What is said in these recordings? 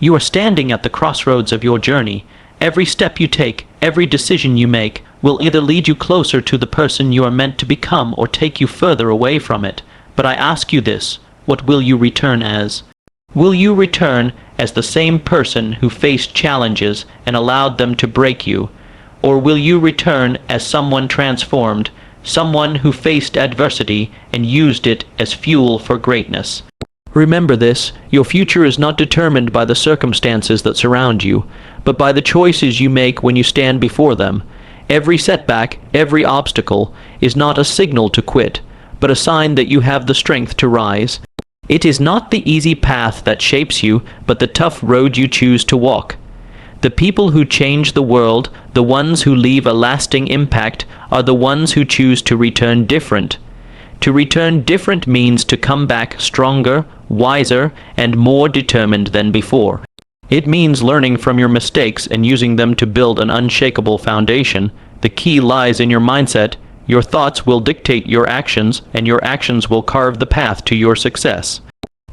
You are standing at the crossroads of your journey. Every step you take, every decision you make, will either lead you closer to the person you are meant to become or take you further away from it. But I ask you this, what will you return as? Will you return as the same person who faced challenges and allowed them to break you? Or will you return as someone transformed, someone who faced adversity and used it as fuel for greatness? Remember this, your future is not determined by the circumstances that surround you, but by the choices you make when you stand before them. Every setback, every obstacle, is not a signal to quit, but a sign that you have the strength to rise. It is not the easy path that shapes you, but the tough road you choose to walk. The people who change the world, the ones who leave a lasting impact, are the ones who choose to return different. To return different means to come back stronger, wiser, and more determined than before. It means learning from your mistakes and using them to build an unshakable foundation. The key lies in your mindset. Your thoughts will dictate your actions, and your actions will carve the path to your success.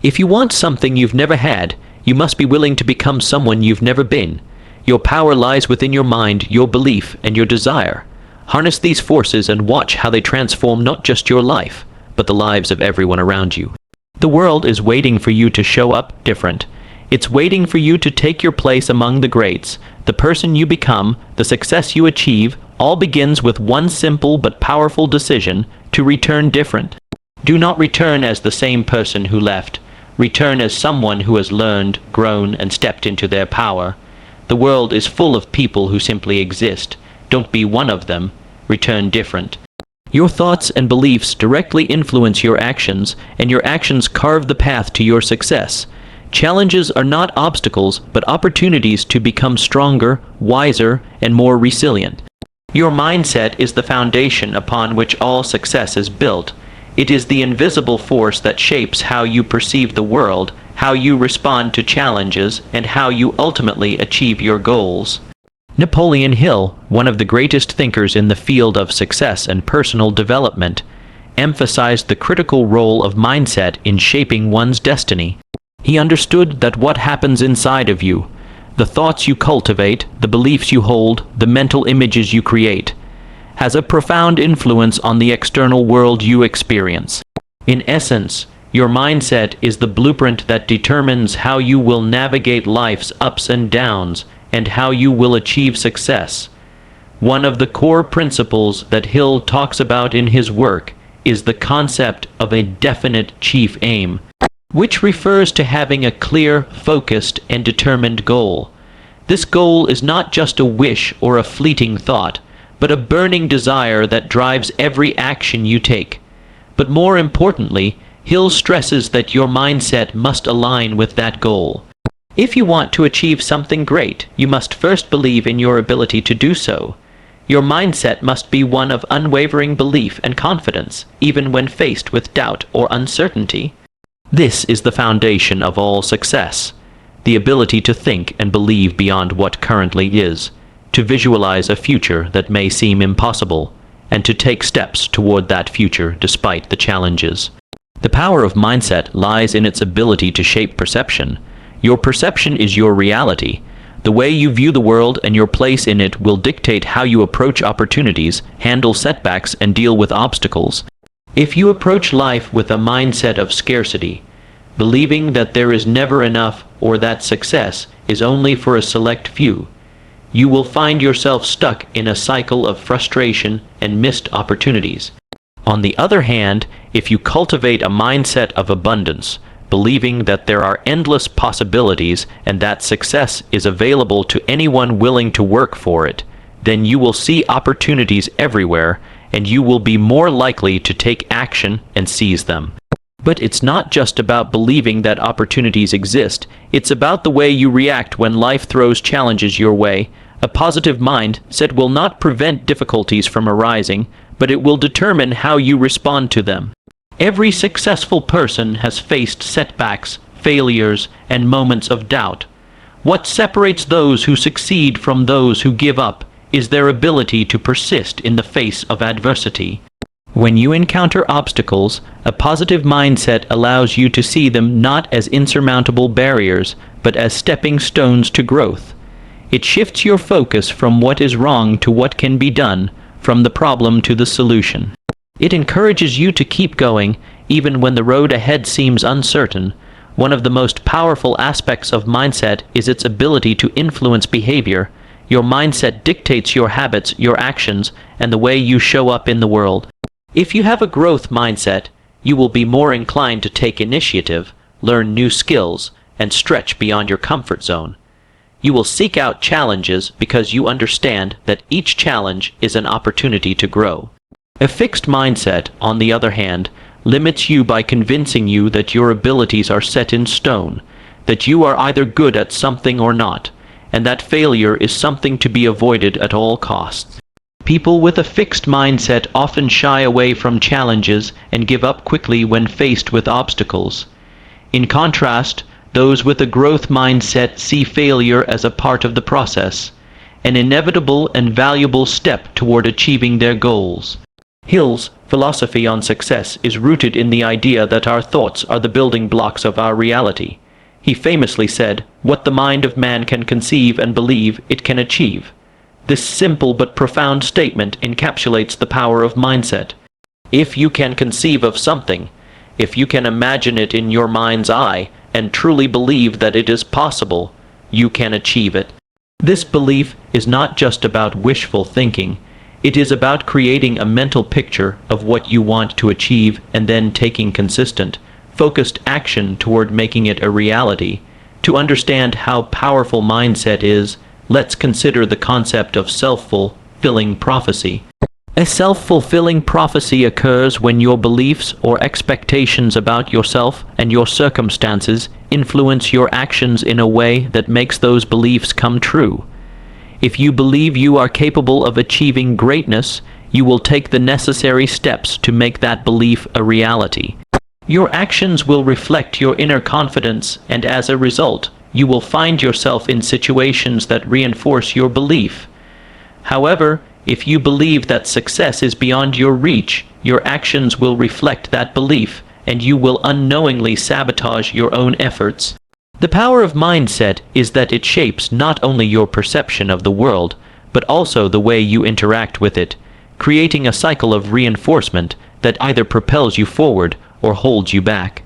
If you want something you've never had, you must be willing to become someone you've never been. Your power lies within your mind, your belief, and your desire. Harness these forces and watch how they transform not just your life, but the lives of everyone around you. The world is waiting for you to show up different. It's waiting for you to take your place among the greats. The person you become, the success you achieve, all begins with one simple but powerful decision: to return different. Do not return as the same person who left. Return as someone who has learned, grown, and stepped into their power. The world is full of people who simply exist. Don't be one of them. Return different. Your thoughts and beliefs directly influence your actions, and your actions carve the path to your success. Challenges are not obstacles, but opportunities to become stronger, wiser, and more resilient. Your mindset is the foundation upon which all success is built. It is the invisible force that shapes how you perceive the world, how you respond to challenges, and how you ultimately achieve your goals. Napoleon Hill, one of the greatest thinkers in the field of success and personal development, emphasized the critical role of mindset in shaping one's destiny. He understood that what happens inside of you, the thoughts you cultivate, the beliefs you hold, the mental images you create, has a profound influence on the external world you experience. In essence, your mindset is the blueprint that determines how you will navigate life's ups and downs, and how you will achieve success. One of the core principles that Hill talks about in his work is the concept of a definite chief aim, which refers to having a clear, focused, and determined goal. This goal is not just a wish or a fleeting thought, but a burning desire that drives every action you take. But more importantly, Hill stresses that your mindset must align with that goal. If you want to achieve something great, you must first believe in your ability to do so. Your mindset must be one of unwavering belief and confidence, even when faced with doubt or uncertainty. This is the foundation of all success: the ability to think and believe beyond what currently is, to visualize a future that may seem impossible, and to take steps toward that future despite the challenges. The power of mindset lies in its ability to shape perception. Your perception is your reality. The way you view the world and your place in it will dictate how you approach opportunities, handle setbacks, and deal with obstacles. If you approach life with a mindset of scarcity, believing that there is never enough or that success is only for a select few, you will find yourself stuck in a cycle of frustration and missed opportunities. On the other hand, if you cultivate a mindset of abundance, believing that there are endless possibilities and that success is available to anyone willing to work for it, then you will see opportunities everywhere, and you will be more likely to take action and seize them. But it's not just about believing that opportunities exist, it's about the way you react when life throws challenges your way. A positive mindset will not prevent difficulties from arising, but it will determine how you respond to them. Every successful person has faced setbacks, failures, and moments of doubt. What separates those who succeed from those who give up is their ability to persist in the face of adversity. When you encounter obstacles, a positive mindset allows you to see them not as insurmountable barriers, but as stepping stones to growth. It shifts your focus from what is wrong to what can be done, from the problem to the solution. It encourages you to keep going, even when the road ahead seems uncertain. One of the most powerful aspects of mindset is its ability to influence behavior. Your mindset dictates your habits, your actions, and the way you show up in the world. If you have a growth mindset, you will be more inclined to take initiative, learn new skills, and stretch beyond your comfort zone. You will seek out challenges because you understand that each challenge is an opportunity to grow. A fixed mindset, on the other hand, limits you by convincing you that your abilities are set in stone, that you are either good at something or not, and that failure is something to be avoided at all costs. People with a fixed mindset often shy away from challenges and give up quickly when faced with obstacles. In contrast, those with a growth mindset see failure as a part of the process, an inevitable and valuable step toward achieving their goals. Hill's philosophy on success is rooted in the idea that our thoughts are the building blocks of our reality. He famously said, "What the mind of man can conceive and believe, it can achieve." This simple but profound statement encapsulates the power of mindset. If you can conceive of something, if you can imagine it in your mind's eye, and truly believe that it is possible, you can achieve it. This belief is not just about wishful thinking. It is about creating a mental picture of what you want to achieve and then taking consistent, focused action toward making it a reality. To understand how powerful mindset is, let's consider the concept of self-fulfilling prophecy. A self-fulfilling prophecy occurs when your beliefs or expectations about yourself and your circumstances influence your actions in a way that makes those beliefs come true. If you believe you are capable of achieving greatness, you will take the necessary steps to make that belief a reality. Your actions will reflect your inner confidence, and as a result, you will find yourself in situations that reinforce your belief. However, if you believe that success is beyond your reach, your actions will reflect that belief, and you will unknowingly sabotage your own efforts. The power of mindset is that it shapes not only your perception of the world, but also the way you interact with it, creating a cycle of reinforcement that either propels you forward or holds you back.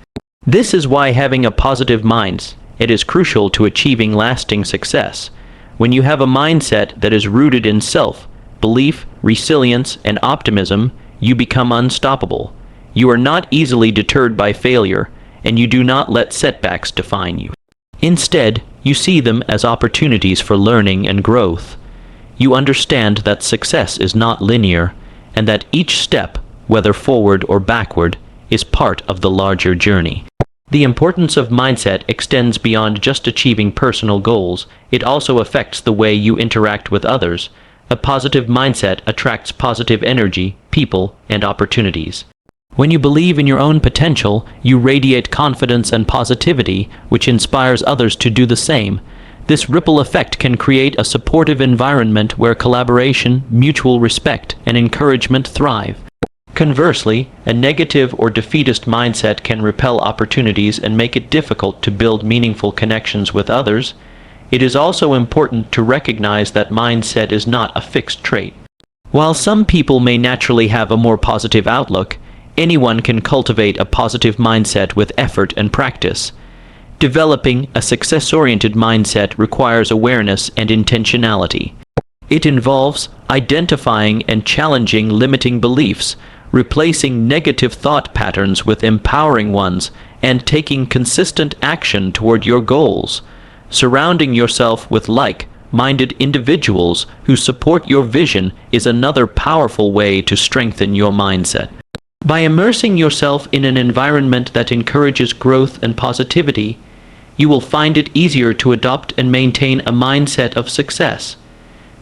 This is why having a positive mindset is crucial to achieving lasting success. When you have a mindset that is rooted in self-belief, resilience, and optimism, you become unstoppable. You are not easily deterred by failure, and you do not let setbacks define you. Instead, you see them as opportunities for learning and growth. You understand that success is not linear, and that each step, whether forward or backward, is part of the larger journey. The importance of mindset extends beyond just achieving personal goals. It also affects the way you interact with others. A positive mindset attracts positive energy, people, and opportunities. When you believe in your own potential, you radiate confidence and positivity, which inspires others to do the same. This ripple effect can create a supportive environment where collaboration, mutual respect, and encouragement thrive. Conversely, a negative or defeatist mindset can repel opportunities and make it difficult to build meaningful connections with others. It is also important to recognize that mindset is not a fixed trait. While some people may naturally have a more positive outlook, anyone can cultivate a positive mindset with effort and practice. Developing a success-oriented mindset requires awareness and intentionality. It involves identifying and challenging limiting beliefs, replacing negative thought patterns with empowering ones, and taking consistent action toward your goals. Surrounding yourself with like-minded individuals who support your vision is another powerful way to strengthen your mindset. By immersing yourself in an environment that encourages growth and positivity, you will find it easier to adopt and maintain a mindset of success.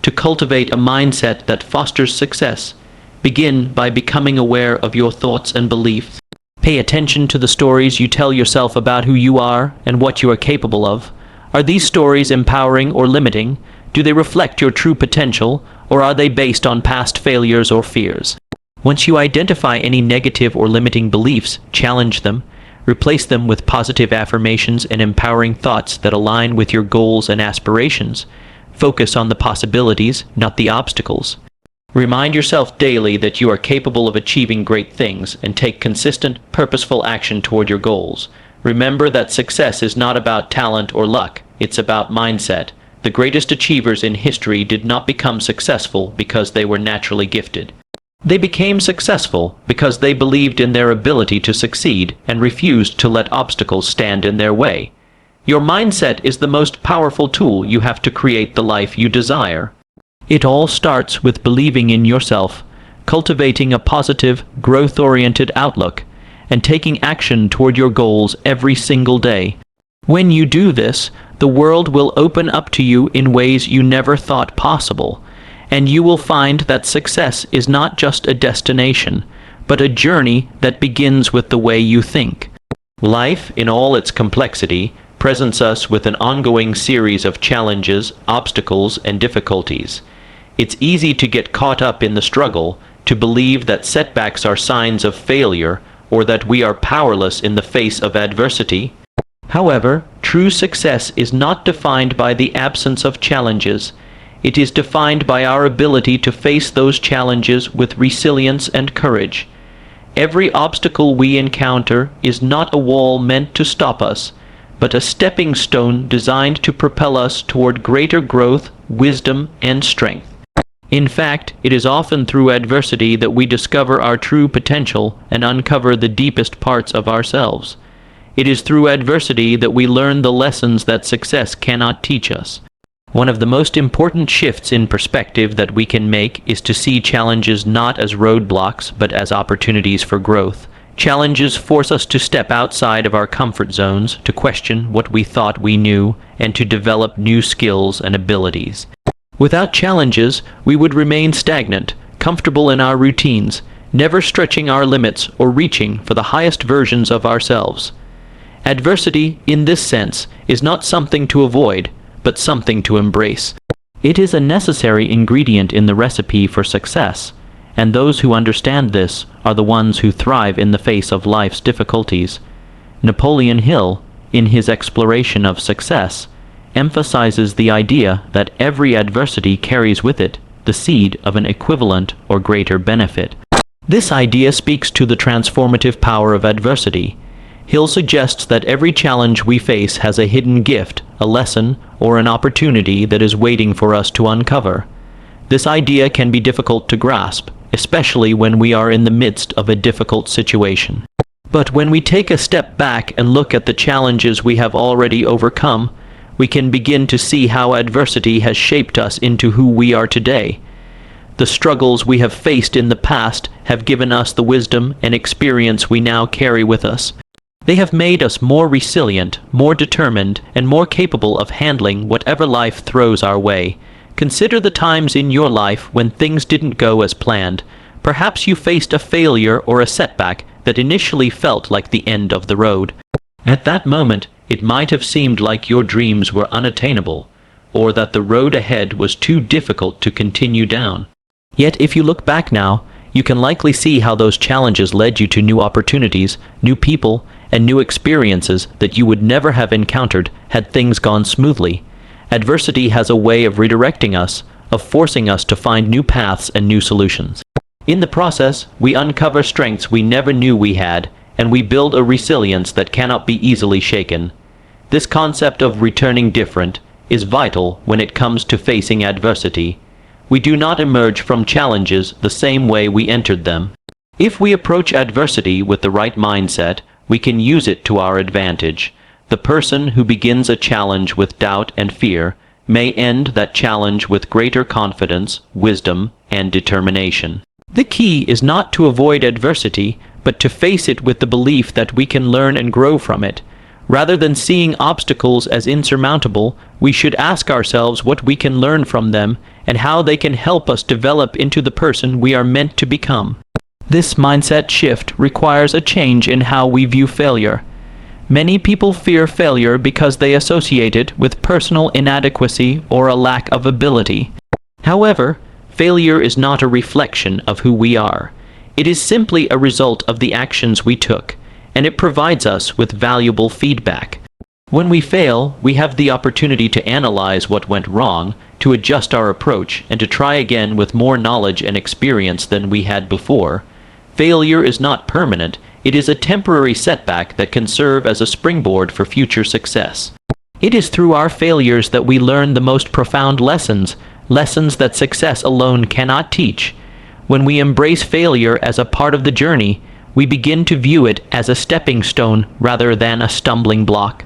To cultivate a mindset that fosters success, begin by becoming aware of your thoughts and beliefs. Pay attention to the stories you tell yourself about who you are and what you are capable of. Are these stories empowering or limiting? Do they reflect your true potential, or are they based on past failures or fears? Once you identify any negative or limiting beliefs, challenge them, replace them with positive affirmations and empowering thoughts that align with your goals and aspirations. Focus on the possibilities, not the obstacles. Remind yourself daily that you are capable of achieving great things and take consistent, purposeful action toward your goals. Remember that success is not about talent or luck, it's about mindset. The greatest achievers in history did not become successful because they were naturally gifted. They became successful because they believed in their ability to succeed and refused to let obstacles stand in their way. Your mindset is the most powerful tool you have to create the life you desire. It all starts with believing in yourself, cultivating a positive, growth-oriented outlook, and taking action toward your goals every single day. When you do this, the world will open up to you in ways you never thought possible, and you will find that success is not just a destination, but a journey that begins with the way you think. Life, in all its complexity, presents us with an ongoing series of challenges, obstacles, and difficulties. It's easy to get caught up in the struggle, to believe that setbacks are signs of failure, or that we are powerless in the face of adversity. However, true success is not defined by the absence of challenges. It is defined by our ability to face those challenges with resilience and courage. Every obstacle we encounter is not a wall meant to stop us, but a stepping stone designed to propel us toward greater growth, wisdom, and strength. In fact, it is often through adversity that we discover our true potential and uncover the deepest parts of ourselves. It is through adversity that we learn the lessons that success cannot teach us. One of the most important shifts in perspective that we can make is to see challenges not as roadblocks, but as opportunities for growth. Challenges force us to step outside of our comfort zones, to question what we thought we knew, and to develop new skills and abilities. Without challenges, we would remain stagnant, comfortable in our routines, never stretching our limits or reaching for the highest versions of ourselves. Adversity, in this sense, is not something to avoid, but something to embrace. It is a necessary ingredient in the recipe for success, and those who understand this are the ones who thrive in the face of life's difficulties. Napoleon Hill, in his exploration of success, emphasizes the idea that every adversity carries with it the seed of an equivalent or greater benefit. This idea speaks to the transformative power of adversity. Hill suggests that every challenge we face has a hidden gift, a lesson, or an opportunity that is waiting for us to uncover. This idea can be difficult to grasp, especially when we are in the midst of a difficult situation. But when we take a step back and look at the challenges we have already overcome, we can begin to see how adversity has shaped us into who we are today. The struggles we have faced in the past have given us the wisdom and experience we now carry with us. They have made us more resilient, more determined, and more capable of handling whatever life throws our way. Consider the times in your life when things didn't go as planned. Perhaps you faced a failure or a setback that initially felt like the end of the road. At that moment, it might have seemed like your dreams were unattainable, or that the road ahead was too difficult to continue down. Yet if you look back now, you can likely see how those challenges led you to new opportunities, new people, and new experiences that you would never have encountered had things gone smoothly. Adversity has a way of redirecting us, of forcing us to find new paths and new solutions. In the process, we uncover strengths we never knew we had, and we build a resilience that cannot be easily shaken. This concept of returning different is vital when it comes to facing adversity. We do not emerge from challenges the same way we entered them. If we approach adversity with the right mindset, we can use it to our advantage. The person who begins a challenge with doubt and fear may end that challenge with greater confidence, wisdom, and determination. The key is not to avoid adversity, but to face it with the belief that we can learn and grow from it. Rather than seeing obstacles as insurmountable, we should ask ourselves what we can learn from them and how they can help us develop into the person we are meant to become. This mindset shift requires a change in how we view failure. Many people fear failure because they associate it with personal inadequacy or a lack of ability. However, failure is not a reflection of who we are. It is simply a result of the actions we took, and it provides us with valuable feedback. When we fail, we have the opportunity to analyze what went wrong, to adjust our approach, and to try again with more knowledge and experience than we had before. Failure is not permanent. It is a temporary setback that can serve as a springboard for future success. It is through our failures that we learn the most profound lessons, lessons that success alone cannot teach. When we embrace failure as a part of the journey, we begin to view it as a stepping stone rather than a stumbling block.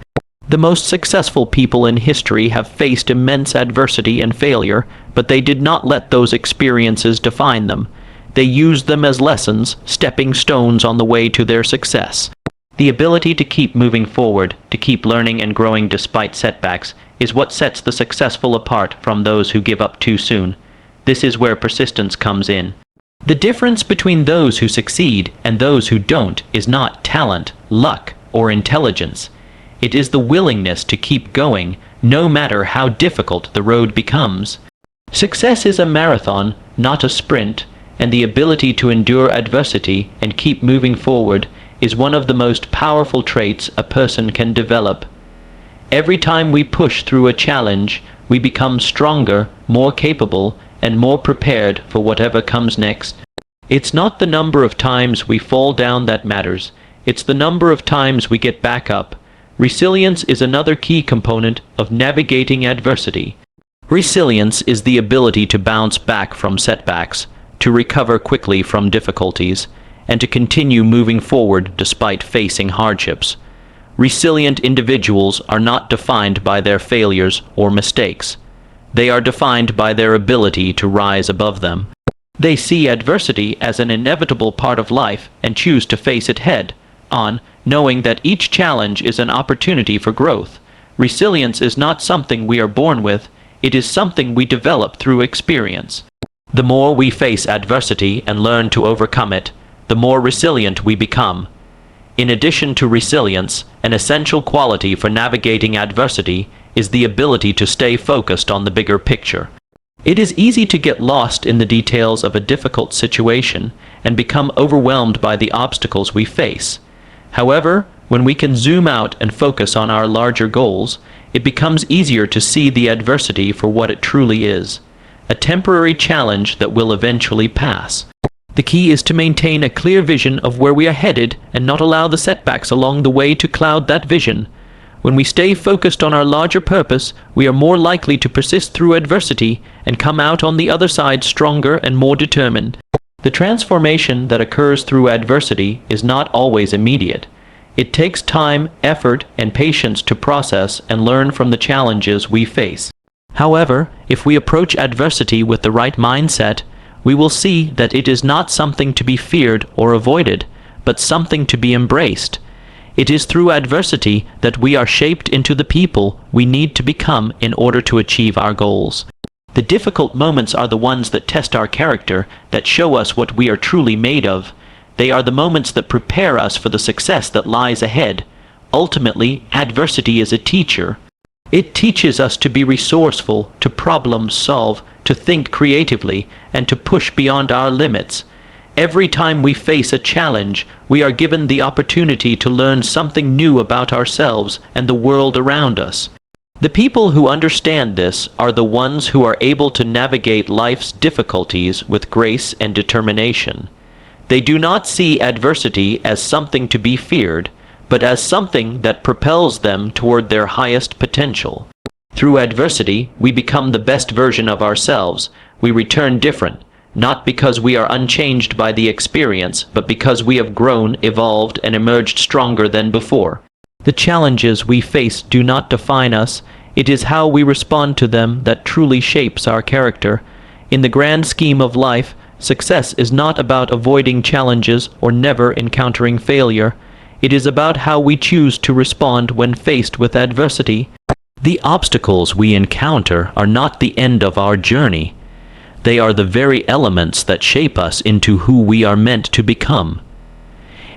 The most successful people in history have faced immense adversity and failure, but they did not let those experiences define them. They used them as lessons, stepping stones on the way to their success. The ability to keep moving forward, to keep learning and growing despite setbacks, is what sets the successful apart from those who give up too soon. This is where persistence comes in. The difference between those who succeed and those who don't is not talent, luck, or intelligence. It is the willingness to keep going, no matter how difficult the road becomes. Success is a marathon, not a sprint, and the ability to endure adversity and keep moving forward is one of the most powerful traits a person can develop. Every time we push through a challenge, we become stronger, more capable, and more prepared for whatever comes next. It's not the number of times we fall down that matters, it's the number of times we get back up. Resilience is another key component of navigating adversity. Resilience is the ability to bounce back from setbacks, to recover quickly from difficulties, and to continue moving forward despite facing hardships. Resilient individuals are not defined by their failures or mistakes. They are defined by their ability to rise above them. They see adversity as an inevitable part of life and choose to face it head on, knowing that each challenge is an opportunity for growth. Resilience is not something we are born with, it is something we develop through experience. The more we face adversity and learn to overcome it, the more resilient we become. In addition to resilience, an essential quality for navigating adversity is the ability to stay focused on the bigger picture. It is easy to get lost in the details of a difficult situation and become overwhelmed by the obstacles we face. However, when we can zoom out and focus on our larger goals, it becomes easier to see the adversity for what it truly is, a temporary challenge that will eventually pass. The key is to maintain a clear vision of where we are headed and not allow the setbacks along the way to cloud that vision. When we stay focused on our larger purpose, we are more likely to persist through adversity and come out on the other side stronger and more determined. The transformation that occurs through adversity is not always immediate. It takes time, effort, and patience to process and learn from the challenges we face. However, if we approach adversity with the right mindset, we will see that it is not something to be feared or avoided, but something to be embraced. It is through adversity that we are shaped into the people we need to become in order to achieve our goals. The difficult moments are the ones that test our character, that show us what we are truly made of. They are the moments that prepare us for the success that lies ahead. Ultimately, adversity is a teacher. It teaches us to be resourceful, to problem solve, to think creatively, and to push beyond our limits. Every time we face a challenge, we are given the opportunity to learn something new about ourselves and the world around us. The people who understand this are the ones who are able to navigate life's difficulties with grace and determination. They do not see adversity as something to be feared, but as something that propels them toward their highest potential. Through adversity, we become the best version of ourselves. We return different, not because we are unchanged by the experience, but because we have grown, evolved, and emerged stronger than before. The challenges we face do not define us. It is how we respond to them that truly shapes our character. In the grand scheme of life, success is not about avoiding challenges or never encountering failure. It is about how we choose to respond when faced with adversity. The obstacles we encounter are not the end of our journey. They are the very elements that shape us into who we are meant to become.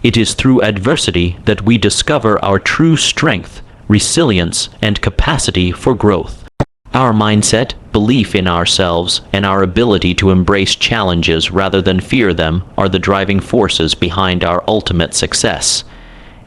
It is through adversity that we discover our true strength, resilience, and capacity for growth. Our mindset, belief in ourselves, and our ability to embrace challenges rather than fear them are the driving forces behind our ultimate success.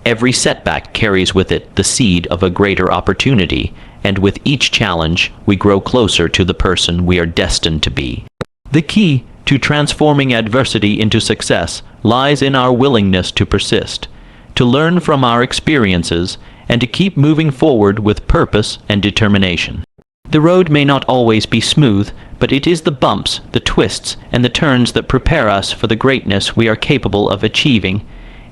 Every setback carries with it the seed of a greater opportunity, and with each challenge, we grow closer to the person we are destined to be. The key to transforming adversity into success lies in our willingness to persist, to learn from our experiences, and to keep moving forward with purpose and determination. The road may not always be smooth, but it is the bumps, the twists, and the turns that prepare us for the greatness we are capable of achieving.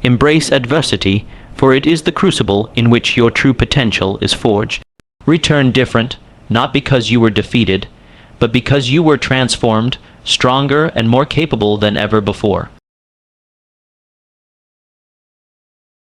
Embrace adversity, for it is the crucible in which your true potential is forged. Return different, not because you were defeated, but because you were transformed, stronger and more capable than ever before.